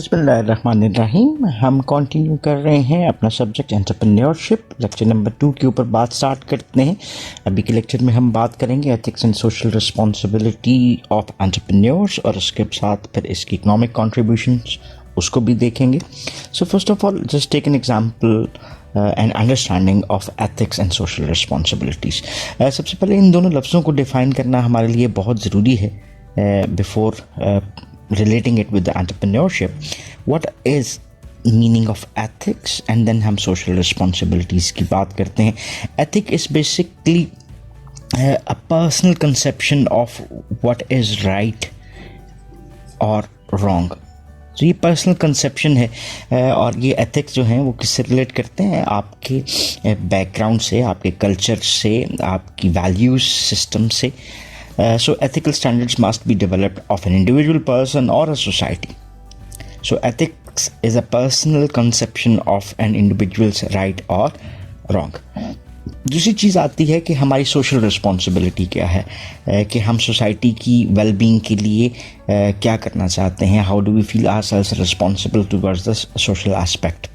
बिस्मिल्लाहिर्रहमानिर्रहीम। हम कंटिन्यू कर रहे हैं अपना सब्जेक्ट एंटरप्रेन्योरशिप। लेक्चर नंबर 2 के ऊपर बात स्टार्ट करते हैं। अभी के लेक्चर में हम बात करेंगे ethics and social responsibility of entrepreneurs और उसके साथ फिर इसकी इकोनॉमिक कॉन्ट्रीब्यूशंस उसको भी देखेंगे। So first of all just take an example and understanding of ethics and social responsibilities. सबसे पहले इन दोनों लफ्ज़ों को डिफ़ाइन करना हमारे लिए बहुत ज़रूरी है before relating it with the entrepreneurship. What is meaning of ethics and then हम social responsibilities की बात करते हैं. Ethic is basically a personal conception of what is right or wrong. तो ये पर्सनल कंसेप्शन है और ये एथिक्स जो हैं वो किससे रिलेट करते हैं, आपके बैकग्राउंड से, आपके कल्चर से, आपकी वैल्यूज सिस्टम से. So ethical standards must be developed of an individual person or a society. So ethics is a personal conception of an individual's right or wrong. दूसरी चीज़ आती है कि हमारी सोशल रिस्पॉन्सिबिलिटी क्या है, कि हम सोसाइटी की वेलबींग के लिए क्या करना चाहते हैं. How do we feel ourselves responsible towards the social aspect.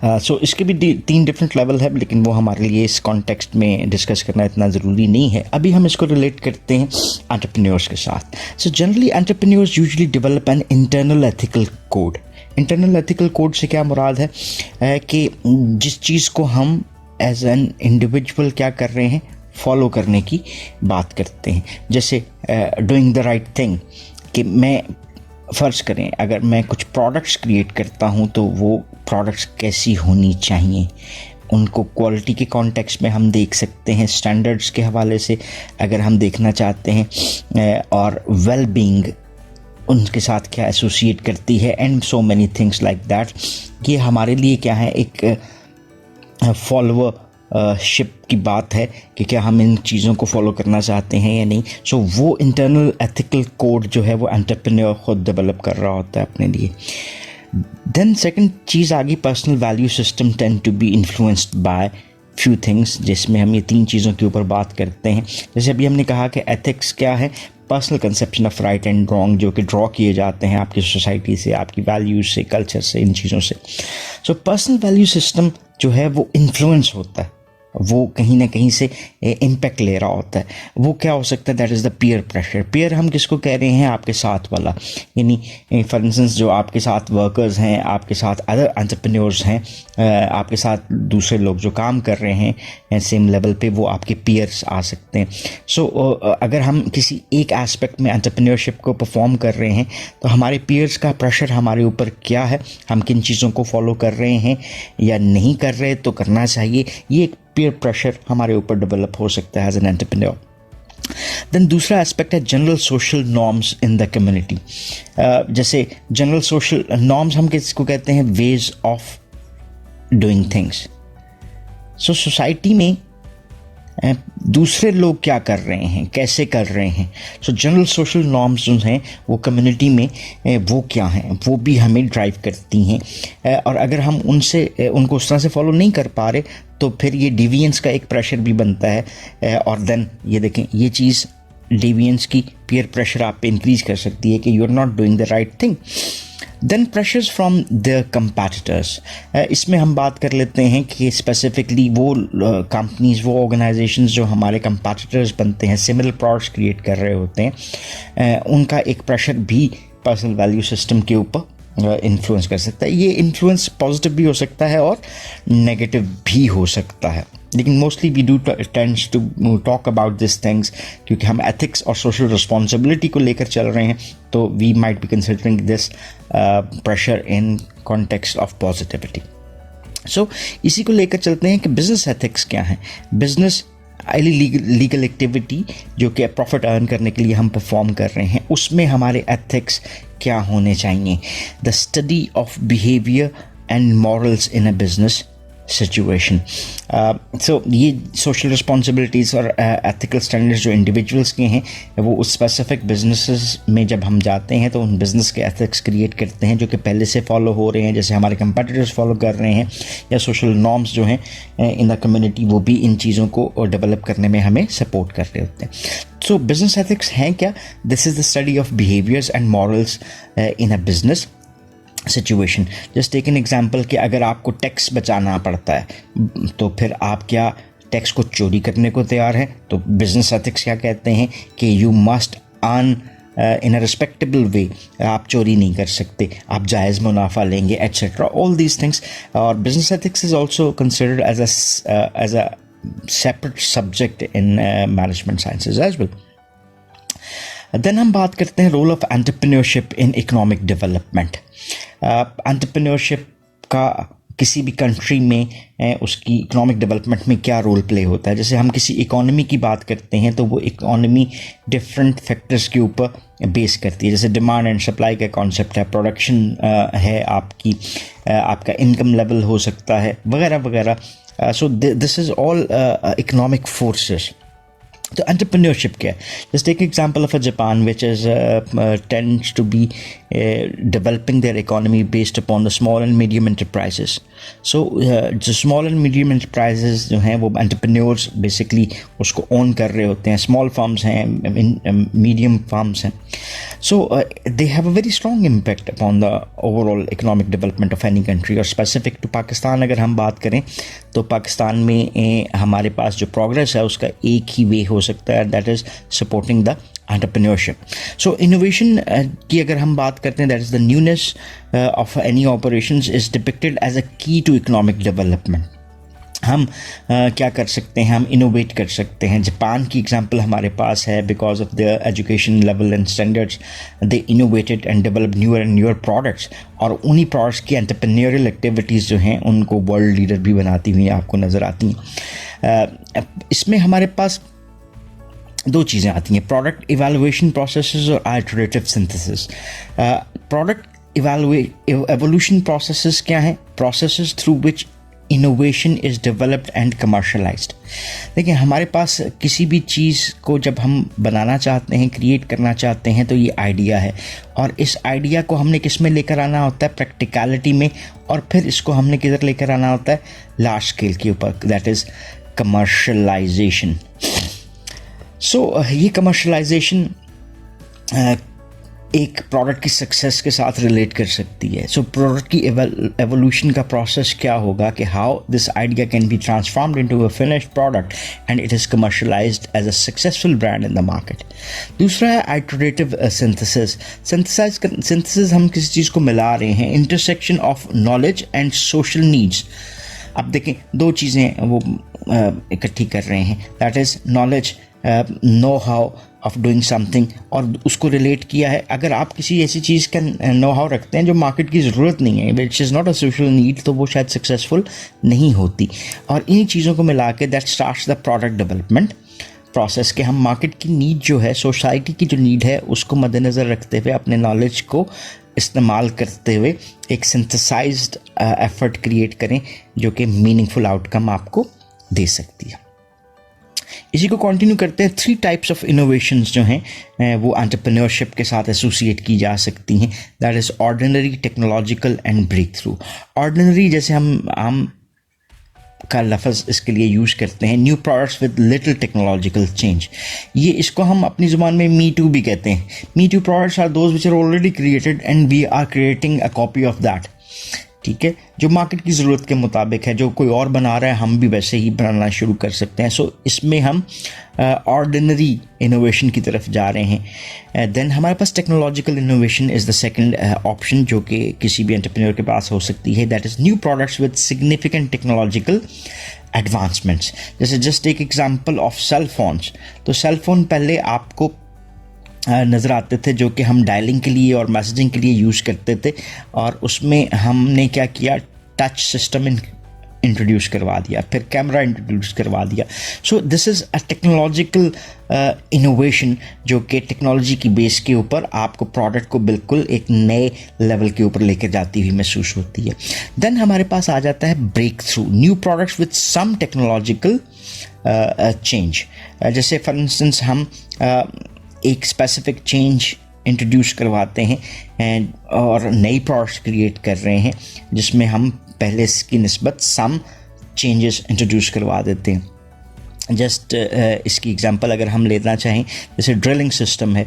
So इसके भी 3 डिफरेंट लेवल है, लेकिन वो हमारे लिए इस कॉन्टेक्स्ट में डिस्कस करना इतना ज़रूरी नहीं है. अभी हम इसको रिलेट करते हैं एंटरप्रेन्योर्स के साथ. So generally entrepreneurs usually develop an internal ethical code. Internal ethical code से क्या मुराद है कि जिस चीज़ को हम एज एन इंडिविजुअल क्या कर रहे हैं, फॉलो करने की बात करते हैं. जैसे डूइंग द राइट थिंग, कि मैं फ़र्ज़ करें अगर मैं कुछ प्रोडक्ट्स क्रिएट करता हूं तो वो प्रोडक्ट्स कैसी होनी चाहिए, उनको क्वालिटी के कॉन्टेक्स्ट में हम देख सकते हैं, स्टैंडर्ड्स के हवाले से अगर हम देखना चाहते हैं, और वेल बीइंग उनके साथ क्या एसोसिएट करती है, and so many things like that. ये हमारे लिए क्या है, एक फॉलोअर शिप की बात है कि क्या हम इन चीज़ों को फॉलो करना चाहते हैं या नहीं. सो वो इंटरनल एथिकल कोड जो है वो एंटरप्रेन्योर खुद डेवलप कर रहा होता है अपने लिए. देन सेकंड चीज़ आ गई, personal value system tend to be influenced by few things, जिसमें हम ये 3 चीज़ों के ऊपर बात करते हैं. जैसे अभी हमने कहा कि एथिक्स क्या है, personal conception of right and wrong जो कि ड्रॉ किए जाते हैं आपकी सोसाइटी से, आपकी वैल्यूज से, कल्चर से, इन चीज़ों से. सो पर्सनल वैल्यू सिस्टम जो है वो इन्फ्लुएंस होता है, वो कहीं ना कहीं से इम्पैक्ट ले रहा होता है. वो क्या हो सकता है, that is the peer pressure. Peer हम किसको कह रहे हैं, आपके साथ वाला, यानी फॉर इंस्टेंस जो आपके साथ वर्कर्स हैं, आपके साथ अदर एंटरप्रेन्योर्स हैं, आपके साथ दूसरे लोग जो काम कर रहे हैं सेम लेवल पे, वो आपके पीयर्स आ सकते हैं. सो अगर हम किसी एक एस्पेक्ट में एंटरप्रेन्योरशिप को परफॉर्म कर रहे हैं तो हमारे पीयर्स का प्रेशर हमारे ऊपर क्या है, हम किन चीज़ों को फॉलो कर रहे हैं या नहीं कर रहे तो करना चाहिए, ये एक पीयर प्रेशर हमारे ऊपर डेवलप हो सकता है एज एन एंटरप्रेन्योर. देन दूसरा एस्पेक्ट है general social norms in the community. जैसे जनरल सोशल नॉर्म्स हम किसको कहते हैं, ways of doing things. So society में दूसरे लोग क्या कर रहे हैं, कैसे कर रहे हैं. सो जनरल सोशल नॉर्म्स जो हैं वो कम्युनिटी में वो क्या हैं, वो भी हमें ड्राइव करती हैं. और अगर हम उनको उस तरह से फॉलो नहीं कर पा रहे तो फिर ये डिविएंस का एक प्रेशर भी बनता है. और देन ये देखें, ये चीज़ डिविएंस की पीयर प्रेशर आप पे इंक्रीज कर सकती है कि you are not doing the right thing. Then pressures from the competitors. इसमें हम बात कर लेते हैं कि स्पेसिफिकली वो कंपनीज, वो ऑर्गेनाइजेशंस जो हमारे कंपैटिटर्स बनते हैं, सिमिलर प्रोडक्ट्स क्रिएट कर रहे होते हैं, उनका एक प्रेशर भी पर्सनल वैल्यू सिस्टम के ऊपर इन्फ्लुएंस कर सकता है. ये इन्फ्लुएंस पॉजिटिव भी हो सकता है और नेगेटिव भी हो सकता है, लेकिन mostly we do tends to talk about this things क्योंकि हम एथिक्स और सोशल रिस्पॉन्सिबिलिटी को लेकर चल रहे हैं. तो we might be considering this pressure in context of positivity. So इसी को लेकर चलते हैं कि बिजनेस एथिक्स क्या है. बिजनेस लीगल एक्टिविटी जो कि प्रॉफिट अर्न करने के लिए हम परफॉर्म कर रहे हैं, उसमें हमारे एथिक्स क्या होने चाहिए. The study of behaviour and morals in a business situation. So ये सोशल रिस्पॉन्सिबिलिटीज़ और एथिकल स्टैंडर्ड्स जो इंडिविजुअल्स के हैं वो उस स्पेसिफिक बिजनेसेस में जब हम जाते हैं तो उन बिज़नेस के एथिक्स क्रिएट करते हैं जो कि पहले से फॉलो हो रहे हैं, जैसे हमारे कंपेटिटर्स फॉलो कर रहे हैं, या सोशल नॉर्म्स जो हैं इन द कम्युनिटी वो भी इन चीज़ों को डेवलप करने में हमें सपोर्ट कर रहे होते हैं. सो बिजनेस एथिक्स हैं क्या? This is the study of behaviours and morals in a business situation. Just take an example कि अगर आपको टैक्स बचाना पड़ता है तो फिर आप क्या टैक्स को चोरी करने को तैयार हैं? तो बिजनेस एथिक्स क्या कहते हैं कि you must earn in a respectable way, आप चोरी नहीं कर सकते, आप जायज़ मुनाफा लेंगे एट्सेट्रा, ऑल दीज थिंग्स। और business ethics is also considered as a separate subject in management sciences as well. Then हम बात करते हैं role of entrepreneurship in economic development. Entrepreneurship का किसी भी कंट्री में उसकी इकोनॉमिक डेवलपमेंट में क्या रोल प्ले होता है। जैसे हम किसी इकोनॉमी की बात करते हैं तो वो इकोनॉमी डिफरेंट फैक्टर्स के ऊपर बेस करती है। जैसे डिमांड एंड सप्लाई का कॉन्सेप्ट है, प्रोडक्शन है आपकी, आपका इनकम लेवल हो सकता है, वगैरह वगैरह। So this is all economic forces. तो एंटरप्रेन्योरशिप क्या है? Just take example of a Japan which is tends to be developing their economy based upon the small and medium enterprises. So जो small and medium enterprises जो हैं वो entrepreneurs basically उसको own कर रहे होते हैं। स्मॉल फार्म्स हैं, मीडियम फार्म्स हैं, so they have a very strong impact upon the overall economic development of any country. और स्पेसिफिक टू पाकिस्तान अगर हम बात करें तो पाकिस्तान में हमारे पास जो प्रोग्रेस है उसका एक ही वे हो सकता है, that is supporting the entrepreneurship. So innovation की अगर हम बात करते हैं, that is the newness of any operations is depicted as a key to economic development. हम क्या कर सकते हैं? हम इनोवेट कर सकते हैं। जापान की एग्जांपल हमारे पास है, because of the education level and standards they innovated and develop newer and newer products, और उन्हीं प्रोडक्ट्स की एंटरप्रेन्योरियल एक्टिविटीज़ जो हैं उनको वर्ल्ड लीडर भी बनाती हुई आपको नज़र आती हैं। इसमें हमारे पास दो चीज़ें आती हैं, प्रोडक्ट इवैल्यूएशन प्रोसेसेस और iterative synthesis. Product evolution processes क्या हैं? Processes through which innovation is developed and commercialised. देखिए, हमारे पास किसी भी चीज़ को जब हम बनाना चाहते हैं, क्रिएट करना चाहते हैं, तो ये आइडिया है, और इस आइडिया को हमने किस में लेकर आना होता है? प्रैक्टिकलिटी में, और फिर इसको हमने किधर लेकर आना होता है? लार्ज स्केल के ऊपर, दैट इज़ कमर्शलाइजेशन। सो ये कमर्शलाइजेशन एक प्रोडक्ट की सक्सेस के साथ रिलेट कर सकती है। सो प्रोडक्ट की एवोल्यूशन का प्रोसेस क्या होगा कि how this idea can be transformed into a finished product and it is commercialised as a successful brand in the market. दूसरा है आइटरेटिव सिंथेसिस। सिंथेसिस हम किसी चीज़ को मिला रहे हैं, intersection of knowledge and social needs. अब देखें, दो चीज़ें वो इकट्ठी कर रहे हैं, that is knowledge, know how of doing something, और उसको रिलेट किया है। अगर आप किसी ऐसी चीज़ का नो हाउ रखते हैं जो मार्केट की ज़रूरत नहीं है, which is not a social need, तो वो शायद सक्सेसफुल नहीं होती। और इन चीज़ों को मिला के that starts the product development process के हम मार्केट की नीड जो है, सोसाइटी की जो नीड है, उसको मद्देनज़र रखते हुए अपने नॉलेज को इस्तेमाल करते हुए एक सिंथेसाइज्ड एफर्ट क्रिएट करें जो कि मीनिंगफुल आउटकम आपको दे सकती है। इसी को कंटिन्यू करते हैं। 3 टाइप्स ऑफ इनोवेशंस जो हैं वो एंटरप्रेन्योरशिप के साथ एसोसिएट की जा सकती हैं, that is ordinary, technological and breakthrough. Ordinary, जैसे हम का लफ्ज़ इसके लिए यूज़ करते हैं, new products with little technological change. ये इसको हम अपनी ज़ुबान में मी टू भी कहते हैं। Me too products are those which are already created and we are creating a copy of that. ठीक है, जो मार्केट की ज़रूरत के मुताबिक है, जो कोई और बना रहा है हम भी वैसे ही बनाना शुरू कर सकते हैं। सो इसमें हम ऑर्डिनरी इनोवेशन की तरफ जा रहे हैं। देन हमारे पास technological innovation is the second option जो कि किसी भी एंटरप्रेन्योर के पास हो सकती है, that is new products with significant technological advancements. जैसे जस्ट एक एग्जांपल ऑफ सेल फोन्स। तो सेल फोन पहले आपको नज़र आते थे जो कि हम डायलिंग के लिए और मैसेजिंग के लिए यूज़ करते थे, और उसमें हमने क्या किया, टच सिस्टम इंट्रोड्यूस करवा दिया, फिर कैमरा इंट्रोड्यूस करवा दिया। सो this is a technological innovation जो कि टेक्नोलॉजी की बेस के ऊपर आपको प्रोडक्ट को बिल्कुल एक नए लेवल के ऊपर लेकर जाती हुई महसूस होती है। देन हमारे पास आ जाता है breakthrough, new products with some technological change. जैसे फॉर इंस्टेंस हम एक स्पेसिफिक चेंज इंट्रोड्यूस करवाते हैं एंड और नई प्रोडक्ट्स क्रिएट कर रहे हैं जिसमें हम पहले की निस्बत सम चेंजेस इंट्रोड्यूस करवा देते हैं। जस्ट इसकी एग्जांपल अगर हम लेना चाहें, जैसे ड्रिलिंग सिस्टम है,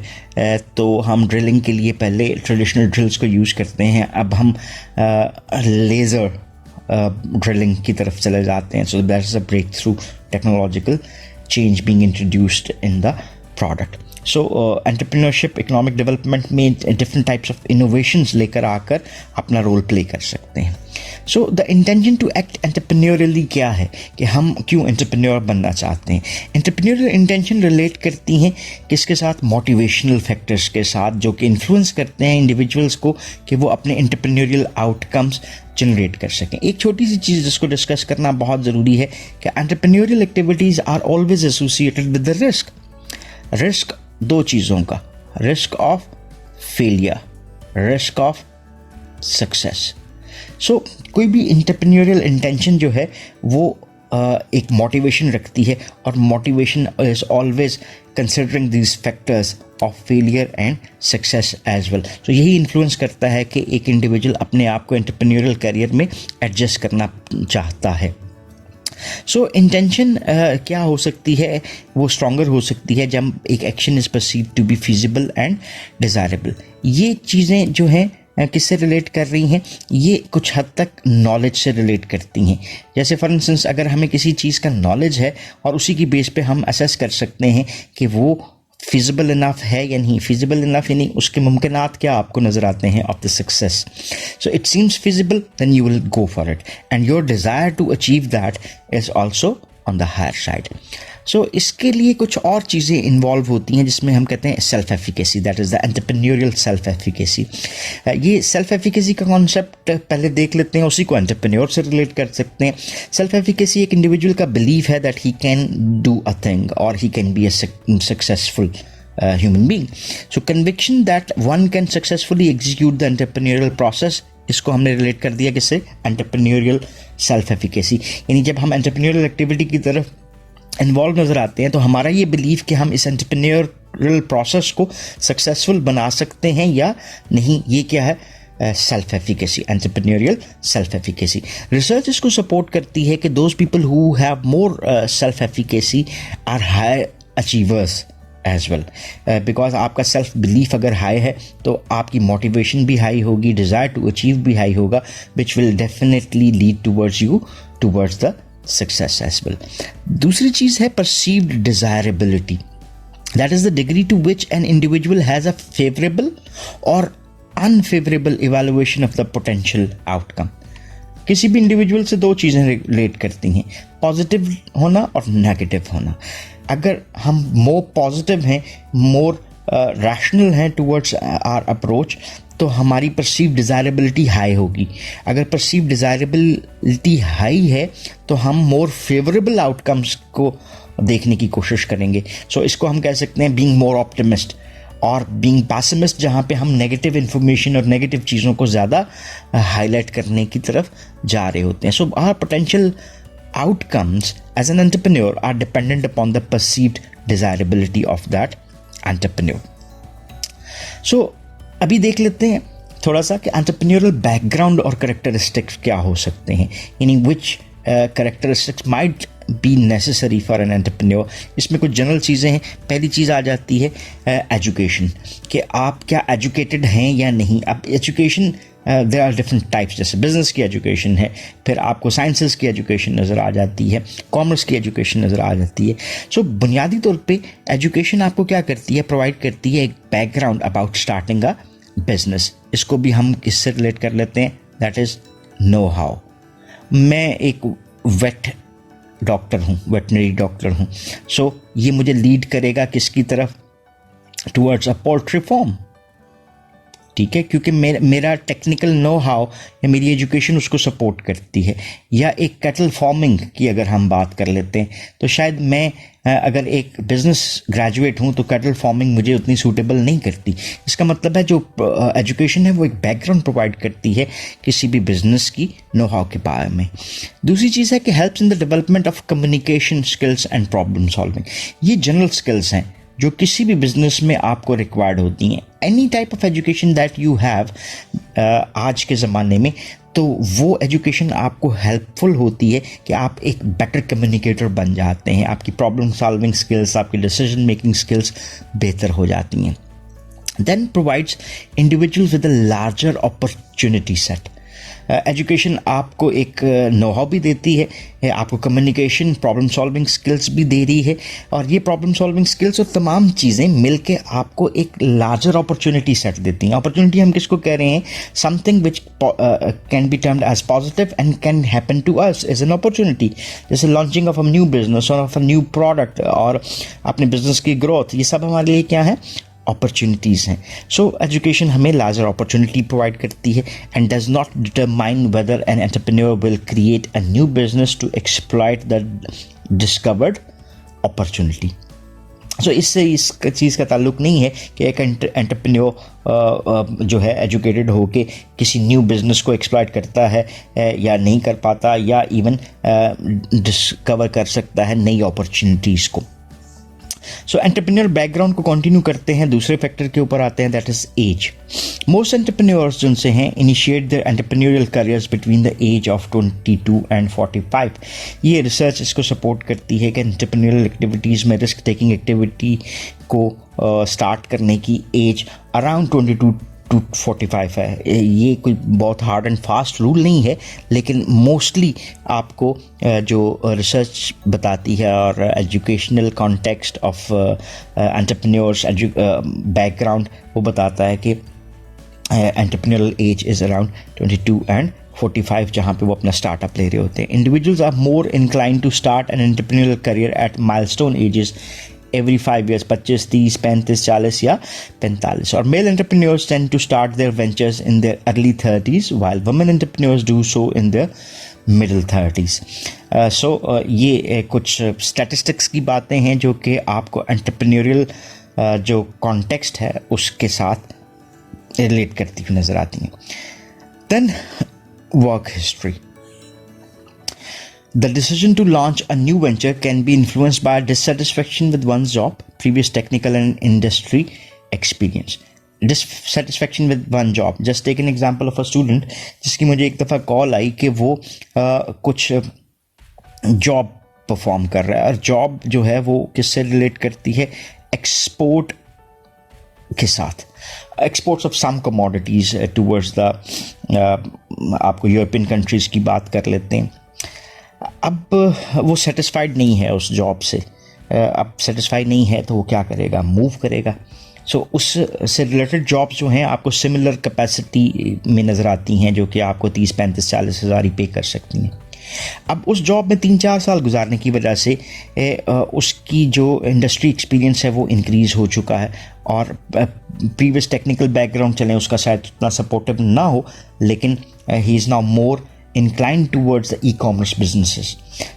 तो हम ड्रिलिंग के लिए पहले ट्रेडिशनल ड्रिल्स को यूज़ करते हैं, अब हम लेज़र ड्रिलिंग की तरफ चले जाते हैं. So that is a breakthrough technological change being introduced in the product. So entrepreneurship economic development में डिफरेंट टाइप्स ऑफ इनोवेशंस लेकर आकर अपना रोल प्ले कर सकते हैं. So the intention to act entrepreneurially क्या है, कि हम क्यों एंटरप्रेन्योर बनना चाहते हैं. एंटरप्रेन्योरल इंटेंशन रिलेट करती हैं किसके साथ, मोटिवेशनल फैक्टर्स के साथ, जो कि इन्फ्लुएंस करते हैं इंडिविजुअल्स को कि वो अपने एंटरप्रेन्योरियल आउटकम्स जनरेट कर सकें. एक छोटी सी चीज़ जिसको डिस्कस करना बहुत ज़रूरी है कि entrepreneurial activities are always associated with the risk. Risk दो चीज़ों का, risk of failure, risk of success. So कोई भी एंटरप्रेन्योरियल इंटेंशन जो है वो एक मोटिवेशन रखती है, और motivation is always considering these factors of failure and success as well. तो यही इन्फ्लुएंस करता है कि एक इंडिविजुअल अपने आप को एंटरप्रेन्योरियल करियर में एडजस्ट करना चाहता है. सो इंटेंशन क्या हो सकती है, वो स्ट्रॉन्गर हो सकती है जब एक action is perceived to be feasible and desirable. ये चीज़ें जो हैं किससे रिलेट कर रही हैं, ये कुछ हद तक नॉलेज से रिलेट करती हैं. जैसे फॉर इंस्टेंस अगर हमें किसी चीज़ का नॉलेज है और उसी की बेस पे हम असेस कर सकते हैं कि वो फिजिबल इनफ है या नहीं. फिजिबल इनफ यानी उसके मुमकिनात क्या आपको नज़र आते हैं of the success. So it seems feasible, then you will go for it, and your desire to achieve that is also on the higher side. So इसके लिए कुछ और चीज़ें इन्वॉल्व होती हैं जिसमें हम कहते हैं self efficacy, that is the entrepreneurial self efficacy. ये सेल्फ एफिकेसी का कॉन्सेप्ट पहले देख लेते हैं, उसी को एंटरप्रेन्योर से रिलेट कर सकते हैं. सेल्फ एफिकेसी एक इंडिविजुअल का बिलीफ है that he can do a thing और he can be a successful human being. So conviction that one can successfully execute the entrepreneurial process, इसको हमने रिलेट कर दिया किससे, एंटरप्रेन्योरियल सेल्फ एफिकेसी. यानी जब हम एंटरप्रेन्योरियल एक्टिविटी की तरफ इन्वॉल्व नज़र आते हैं तो हमारा ये बिलीव कि हम इस एंटरप्रेन्योरियल प्रोसेस को सक्सेसफुल बना सकते हैं या नहीं, ये क्या है, self efficacy, entrepreneurial self efficacy. Research इसको सपोर्ट करती है कि those people who have more self efficacy are high achievers as well, because आपका सेल्फ बिलीफ अगर हाई है तो आपकी मोटिवेशन भी हाई होगी, डिज़ायर टू अचीव भी हाई होगा, which will definitely lead towards you towards the success as well. दूसरी चीज़ है perceived desirability. That is the degree to which an individual has a favourable और unfavourable evaluation of the potential outcome. किसी भी individual से दो चीज़ें relate करती हैं, पॉजिटिव होना और नेगेटिव होना. अगर हम मोर पॉजिटिव हैं, मोर रैशनल हैं टूवर्ड्स आर अप्रोच, तो हमारी परसीव डिज़ायरेबिलिटी हाई होगी. अगर परसीव डिज़ायरेबिलिटी हाई है तो हम मोर फेवरेबल आउटकम्स को देखने की कोशिश करेंगे. सो इसको हम कह सकते हैं बीइंग मोर ऑप्टिमिस्ट, और बीइंग पैसिमिस्ट जहाँ पे हम नेगेटिव इन्फॉर्मेशन और नेगेटिव चीज़ों को ज़्यादा हाईलाइट करने की तरफ जा रहे होते हैं. So our potential outcomes as an entrepreneur are dependent upon the perceived desirability of that entrepreneur. So अभी देख लेते हैं थोड़ा सा कि entrepreneurial background और characteristics क्या हो सकते हैं, यानी which characteristics might be necessary for an entrepreneur. इसमें कुछ जनरल चीज़ें हैं. पहली चीज़ आ जाती है एजुकेशन, कि आप क्या एजुकेटेड हैं या नहीं. अब education there are different types, जैसे बिजनेस की एजुकेशन है, फिर आपको साइंसेस की एजुकेशन नज़र आ जाती है, कॉमर्स की एजुकेशन नज़र आ जाती है. सो बुनियादी तौर पे एजुकेशन आपको क्या करती है, प्रोवाइड करती है एक background about starting a business. इसको भी हम किससे रिलेट कर लेते हैं, दैट इज़ नो हाउ. मैं एक वेट डॉक्टर हूँ, वेटनरी डॉक्टर हूँ, सो ये मुझे लीड करेगा किसकी तरफ, टूवर्ड्स अ पोल्ट्री फार्म. ठीक है, क्योंकि मेरा टेक्निकल नो हाउ या मेरी एजुकेशन उसको सपोर्ट करती है. या एक कैटल फार्मिंग की अगर हम बात कर लेते हैं तो शायद मैं अगर एक बिज़नेस ग्रेजुएट हूँ तो कैटल फार्मिंग मुझे उतनी सूटेबल नहीं करती. इसका मतलब है जो एजुकेशन है वो एक बैकग्राउंड प्रोवाइड करती है किसी भी बिज़नेस की नो हाउ के बारे में. दूसरी चीज़ है कि helps in the development of communication skills and problem solving. ये जनरल स्किल्स हैं जो किसी भी बिजनेस में आपको रिक्वायर्ड होती हैं. Any type of education that you have आज के ज़माने में, तो वो एजुकेशन आपको हेल्पफुल होती है कि आप एक बेटर कम्युनिकेटर बन जाते हैं, आपकी प्रॉब्लम सॉल्विंग स्किल्स, आपकी डिसीजन मेकिंग स्किल्स बेहतर हो जाती हैं. Then provides individuals with a larger opportunity set. Education आपको एक नो हाउ भी देती है, आपको कम्युनिकेशन, प्रॉब्लम सॉल्विंग स्किल्स भी दे रही है, और ये प्रॉब्लम सॉल्विंग स्किल्स और तमाम चीज़ें मिलके आपको एक लार्जर अपॉर्चुनिटी सेट देती हैं. अपॉर्चुनिटी हम किसको कह रहे हैं? Something which can be termed as positive and can happen to us as an opportunity, जैसे launching of a new business और ऑफ अ न्यू प्रोडक्ट और अपने बिजनेस की ग्रोथ. ये सब हमारे लिए क्या है? अपॉर्चुनिटीज़ हैं. सो एजुकेशन हमें लार्जर अपॉर्चुनिटी प्रोवाइड करती है and does not determine whether an entrepreneur will create a new business to exploit the discovered opportunity. So इससे इस चीज़ का ताल्लुक नहीं है कि एक एंटरप्रेन्योर जो है एजुकेटेड होके किसी न्यू बिजनेस को एक्सप्लॉइट करता है या नहीं कर पाता, या इवन डिस्कवर कर सकता है नई अपॉर्चुनिटीज़ को. सो एंटरप्रेन्योर बैकग्राउंड को कंटिन्यू करते हैं, दूसरे फैक्टर के ऊपर आते हैं, that is age. Most entrepreneurs जिनसे हैं initiate their entrepreneurial careers between the age of 22 and 45. ये रिसर्च इसको सपोर्ट करती है कि एंटरप्रेन्योरियल एक्टिविटीज़ में रिस्क टेकिंग एक्टिविटी को स्टार्ट करने की एज अराउंड 22 टू 45 है. ये कोई बहुत हार्ड एंड फास्ट रूल नहीं है, लेकिन मोस्टली आपको जो रिसर्च बताती है और educational context of entrepreneurs background वो बताता है कि entrepreneurial age is around 22 and 45 जहाँ पे वो अपना स्टार्टअप ले रहे होते हैं. Individuals are more incline to start an entrepreneurial career at milestone ages every 5 years, 25, 30, 35, 40 या 45. और male entrepreneurs tend to start their ventures in their early 30s while women entrepreneurs do so in their middle 30s. ये कुछ statistics की बातें हैं जो कि आपको एंटरप्रेन्योरियल जो कॉन्टेक्स्ट है उसके साथ रिलेट करती हुई नज़र आती हैं. Then work history. The decision to launch a new venture can be influenced by dissatisfaction with one's job, previous technical and industry experience. Dissatisfaction with one job. Just take an example of a student जिसकी मुझे एक दफ़ा call आई कि वो कुछ job perform कर रहा है, और जॉब जो है वो किससे रिलेट करती है? एक्सपोर्ट के साथ. Exports of some commodities towards the आपको यूरोपियन कंट्रीज़ की बात कर लेते हैं. अब वो सेटिस्फाइड नहीं है उस जॉब से. अब सेटिस्फाइड नहीं है तो वो क्या करेगा? मूव करेगा. सो उस से रिलेटेड जॉब्स जो हैं आपको सिमिलर कैपेसिटी में नज़र आती हैं जो कि आपको 30, 35, 40 हज़ार ही पे कर सकती हैं. अब उस जॉब में 3-4 साल गुजारने की वजह से उसकी जो इंडस्ट्री एक्सपीरियंस है वो इंक्रीज़ हो चुका है, और प्रीवियस टेक्निकल बैकग्राउंड चलें उसका शायद उतना सपोर्टिव ना हो, लेकिन he is now more inclined towards the e-commerce businesses.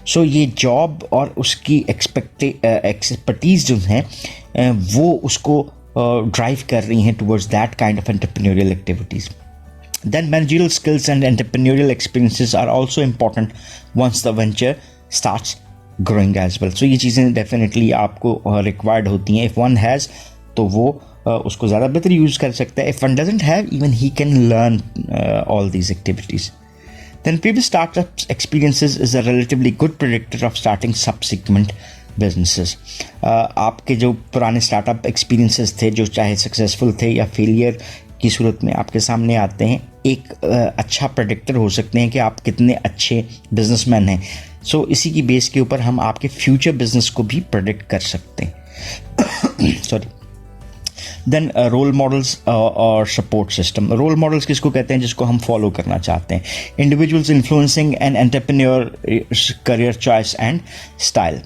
So ये जॉब और उसकी एक्सपर्टीज़ जो हैं वो उसको ड्राइव कर रही हैं towards that kind of entrepreneurial activities. Then managerial skills and entrepreneurial experiences are also important once the venture starts growing as well. So ये चीज़ें definitely आपको required होती हैं. If one has तो वो उसको ज़्यादा बेहतर यूज़ कर सकता है. If one doesn't have, even he can learn all these activities. Then previous startup experiences is a relatively good predictor of starting subsequent businesses. आपके जो पुराने स्टार्टअप एक्सपीरियंसेस थे जो चाहे सक्सेसफुल थे या फेलियर की सूरत में आपके सामने आते हैं, एक अच्छा प्रेडिक्टर हो सकते हैं कि आप कितने अच्छे बिजनेसमैन हैं. सो इसी की बेस के ऊपर हम आपके फ्यूचर बिजनेस को भी प्रेडिक्ट कर सकते हैं. सॉरी. देन रोल मॉडल्स और सपोर्ट सिस्टम. रोल मॉडल्स किसको कहते हैं? जिसको हम फॉलो करना चाहते हैं. Individuals influencing an entrepreneur career choice and style.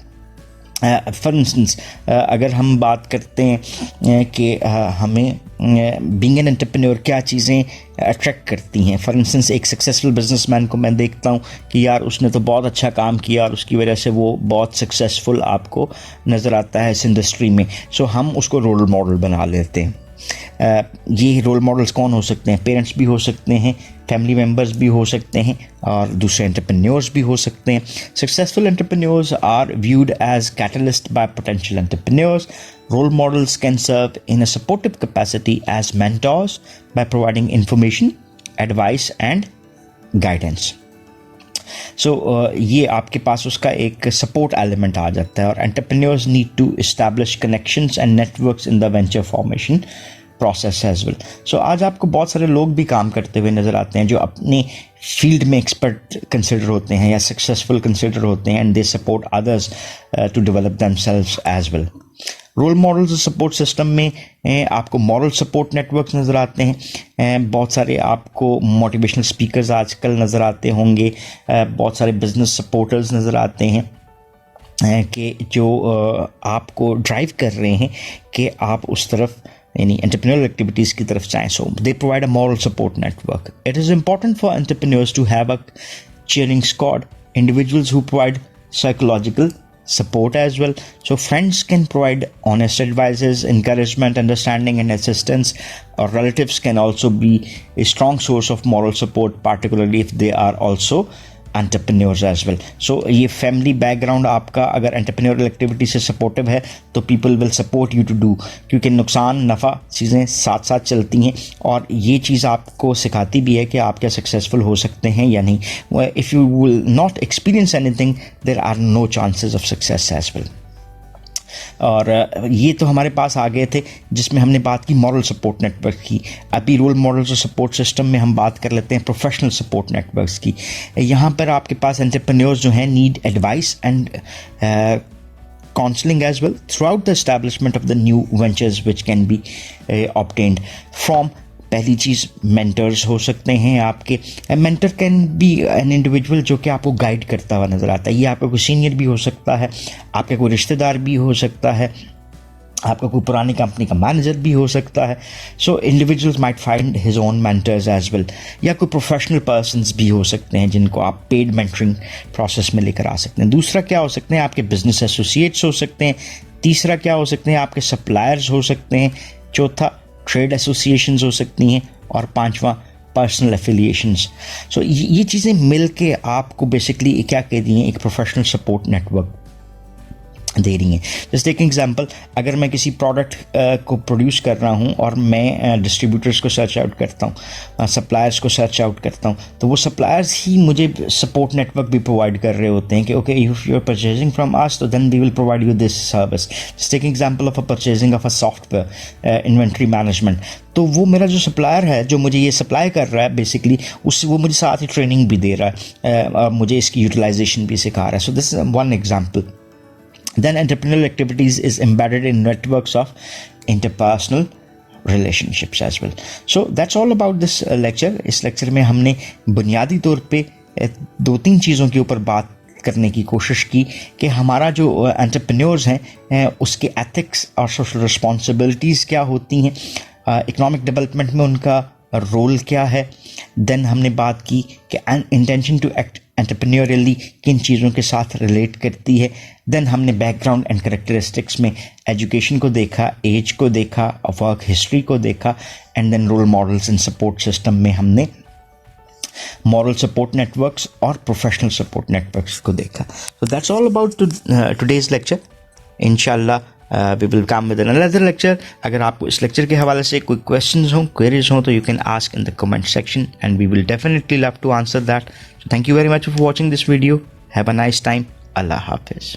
For instance अगर हम बात करते हैं कि हमें बीइंग एन एंटरप्रेन्योर क्या चीज़ें अट्रैक्ट करती हैं. फॉर इंस्टेंस एक सक्सेसफुल बिजनेसमैन को मैं देखता हूँ कि यार उसने तो बहुत अच्छा काम किया और उसकी वजह से वो बहुत सक्सेसफुल आपको नज़र आता है इस इंडस्ट्री में. सो हम उसको रोल मॉडल बना लेते हैं. ये रोल मॉडल्स कौन हो सकते हैं? पेरेंट्स भी हो सकते हैं, फैमिली मेम्बर्स भी हो सकते हैं, और दूसरे एंटरप्रेन्योर्स भी हो सकते हैं. Successful entrepreneurs are viewed as catalyst by potential entrepreneurs. Role models can serve in a supportive capacity as mentors by providing information, advice and guidance. So ये आपके पास उसका एक सपोर्ट एलिमेंट आ जाता है। और entrepreneurs need to establish connections and networks in the venture formation process as well. So आज आपको बहुत सारे लोग भी काम करते हुए नज़र आते हैं जो अपने फील्ड में एक्सपर्ट कंसिडर होते हैं या सक्सेसफुल कंसिडर होते हैं, and they support others to develop themselves as well. Role models support system में आपको मॉरल सपोर्ट नेटवर्क्स नज़र आते हैं। बहुत सारे आपको मोटिवेशनल स्पीकर्स आजकल नज़र आते होंगे, बहुत सारे बिजनेस सपोर्टर्स नज़र आते हैं कि जो आपको ड्राइव कर रहे हैं कि आप उस तरफ यानी एंटरप्रेन्योरल एक्टिविटीज़ की तरफ जाएं। So they provide a moral support network. It is important for entrepreneurs to have a cheering squad, individuals who provide psychological support as well. So friends can provide honest advices, encouragement, understanding, and assistance. Or relatives can also be a strong source of moral support, particularly if they are also entrepreneurs as well. So ये family background आपका अगर entrepreneurial activity से supportive है तो people will support you to do, क्योंकि नुकसान नफ़ा चीज़ें साथ साथ चलती हैं और ये चीज़ आपको सिखाती भी है कि आप क्या सक्सेसफुल हो सकते हैं या नहीं। If you will not experience anything there are no chances of success as well. और ये तो हमारे पास आ गए थे जिसमें हमने बात की मॉरल सपोर्ट नेटवर्क की। अभी रोल मॉडल्स और सपोर्ट सिस्टम में हम बात कर लेते हैं प्रोफेशनल सपोर्ट नेटवर्क्स की। यहाँ पर आपके पास एंटरप्रेन्योर्स जो हैं need advice and counseling as well throughout the establishment of the new ventures which can be obtained from। पहली चीज़ मेंटर्स हो सकते हैं आपके। Mentor can be an individual जो कि आपको गाइड करता हुआ नज़र आता है। ये आपका कोई सीनियर भी हो सकता है, आपका कोई रिश्तेदार भी हो सकता है, आपका कोई पुरानी कंपनी का मैनेजर भी हो सकता है। So individuals might find his own mentors as well. या कोई प्रोफेशनल पर्सन्स भी हो सकते हैं जिनको आप पेड मेंटरिंग प्रोसेस में लेकर आ सकते हैं। दूसरा क्या हो सकते हैं, आपके बिजनेस एसोसिएट्स हो सकते हैं। तीसरा क्या हो सकते हैं, आपके सप्लायर्स हो सकते हैं। चौथा ट्रेड एसोसिएशंस हो सकती हैं। और पांचवा पर्सनल एफिलिएशंस। सो ये चीज़ें मिल के आपको बेसिकली क्या कह दी हैं, एक प्रोफेशनल सपोर्ट नेटवर्क दे रही हैं। जस्ट टेक एग्जांपल, अगर मैं किसी प्रोडक्ट को प्रोड्यूस कर रहा हूं और मैं डिस्ट्रीब्यूटर्स को सर्च आउट करता हूं, सप्लायर्स को सर्च आउट करता हूं, तो वो सप्लायर्स ही मुझे सपोर्ट नेटवर्क भी प्रोवाइड कर रहे होते हैं कि okay if you are purchasing from us तो then we will provide you this service. Just take example of a purchasing of a software inventory management, तो वो मेरा जो सप्लायर है जो मुझे ये सप्लाई कर रहा है बेसिकली वो मुझे साथ ही ट्रेनिंग भी दे रहा है, मुझे इसकी यूटिलाइजेशन भी सिखा रहा है। So this is one example. Then entrepreneurial activities is embedded in networks of interpersonal relationships as well. So that's all about this lecture. इस लेक्चर में हमने बुनियादी तौर पे 2-3 चीज़ों के ऊपर बात करने की कोशिश की कि हमारा जो एंटरप्रेन्योर्स हैं उसके एथिक्स और सोशल रिस्पॉन्सिबिलिटीज़ क्या होती हैं, इकोनॉमिक डेवलपमेंट में उनका रोल क्या है। देन हमने बात की कि इंटेंशन टू एक्ट एंटरप्रेन्योरियली किन चीज़ों के साथ रिलेट करती है। देन हमने बैकग्राउंड एंड करेक्टरिस्टिक्स में एजुकेशन को देखा, एज को देखा, वर्क हिस्ट्री को देखा, and then role models and support system में हमने मॉरल सपोर्ट नेटवर्क्स और प्रोफेशनल सपोर्ट नेटवर्क्स को देखा। So that's all about today's lecture. इंशाल्लाह we will come with another lecture. अगर आपको इस लेक्चर के हवाले से कोई questions हों, queries हों, तो you can ask in the comment section and we will definitely love to answer that. So thank you very much for watching this video. Have a nice time. Allah Hafiz.